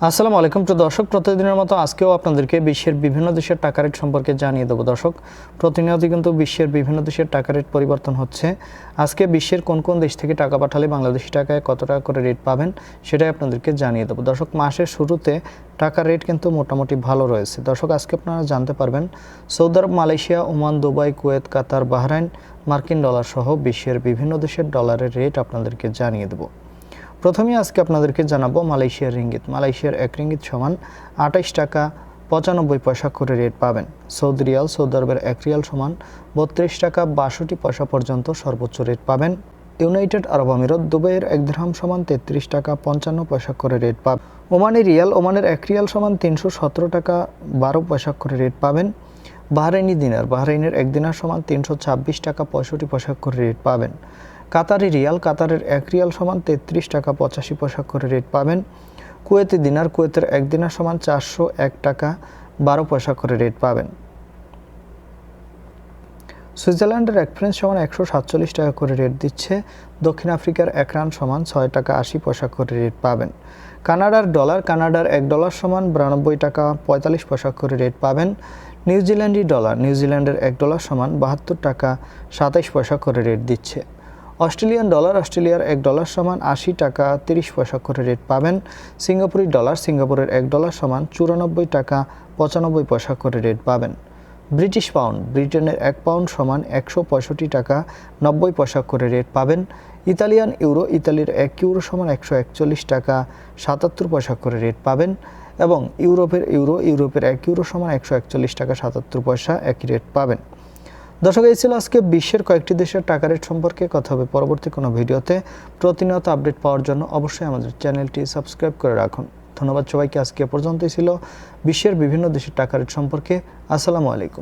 আসসালামু আলাইকুম প্রিয় দর্শক, প্রতিদিনের মতো আজকেও আপনাদেরকে বিশ্বের বিভিন্ন দেশের টাকা রেট সম্পর্কে জানিয়ে দেবো। দর্শক, প্রতিনিয়ত কিন্তু বিশ্বের বিভিন্ন দেশের টাকা রেট পরিবর্তন হচ্ছে। আজকে বিশ্বের কোন কোন দেশ থেকে টাকা পাঠালে বাংলাদেশি টাকায় কত টাকা করে রেট পাবেন সেটাই আপনাদেরকে জানিয়ে দেবো। দর্শক, মাসের শুরুতে টাকার রেট কিন্তু মোটামুটি ভালো রয়েছে। দর্শক, আজকে আপনারা জানতে পারবেন সৌদি আরব, মালয়েশিয়া, ওমান, দুবাই, কুয়েত, কাতার, বাহরাইন, মার্কিন ডলার সহ বিশ্বের বিভিন্ন দেশের ডলারের রেট আপনাদেরকে জানিয়ে দেবো। প্রথমেই আজকে আপনাদেরকে জানাবো মালয়েশিয়ার রিঙ্গিত। মালয়েশিয়ার এক রিঙ্গিত সমান 28 টাকা 95 পয়সা করে রেট পাবেন। সৌদি রিয়াল, সৌদি আরবের এক রিয়াল সমান 32 টাকা 62 পয়সা পর্যন্ত সর্বোচ্চ রেট পাবেন। ইউনাইটেড আরব আমিরাত, দুবাইয়ের এক দিরহাম সমান 33 টাকা 55 পয়সা করে রেট পাবেন। ওমানি রিয়াল, ওমানের এক রিয়াল সমান 317 টাকা 12 পয়সা করে রেট পাবেন। বাহরাইনি দিনার, বাহরাইনের এক দিনার সমান 326 টাকা 65 পয়সা করে রেট পাবেন। কাতারি রিয়াল, কাতারের এক রিয়াল সমান 33 টাকা 85 পয়সা করে রেট পাবেন। কুয়েতি দিনার, কুয়েতের এক দিনার সমান 401 টাকা 12 পয়সা করে রেট পাবেন। সুইজারল্যান্ডের এক ফ্রেঞ্চ সমান 147 টাকা করে রেট দিচ্ছে। দক্ষিণ আফ্রিকার এক রান সমান 6 টাকা 80 পয়সা করে রেট পাবেন। কানাডার ডলার, কানাডার এক ডলার সমান 92 টাকা 45 পয়সা করে রেট পাবেন। নিউজিল্যান্ডি ডলার, নিউজিল্যান্ডের এক ডলার সমান 72 টাকা 27 পয়সা করে রেট দিচ্ছে। অস্ট্রেলিয়ান ডলার, অস্ট্রেলিয়ার এক ডলার সমান 80 টাকা 30 পয়সা করে রেট পাবেন। সিঙ্গাপুরি ডলার, সিঙ্গাপুরের এক ডলার সমান 94 টাকা 95 পয়সা করে রেট পাবেন। ব্রিটিশ পাউন্ড, ব্রিটেনের এক পাউন্ড সমান 165 টাকা 90 পয়সা করে রেট পাবেন। ইতালিয়ান ইউরো, ইতালির এক ইউরো সমান 141 টাকা 77 পয়সা করে রেট পাবেন। এবং ইউরোপের ইউরো, ইউরোপের এক ইউরো সমান 141 টাকা 77 পয়সা একই রেট পাবেন। দর্শক, এই ছিল আজকে বিশ্বের কয়েকটি দেশের টাকা রেট সম্পর্কে। কথা হবে পরবর্তী কোনো ভিডিওতে। প্রতিনিয়ত আপডেট পাওয়ার জন্য অবশ্যই আমাদের চ্যানেলটি সাবস্ক্রাইব করে রাখুন। ধন্যবাদ সবাইকে। আজকে পর্যন্তই ছিল বিশ্বের বিভিন্ন দেশের টাকা রেট সম্পর্কে। আসসালামু আলাইকুম।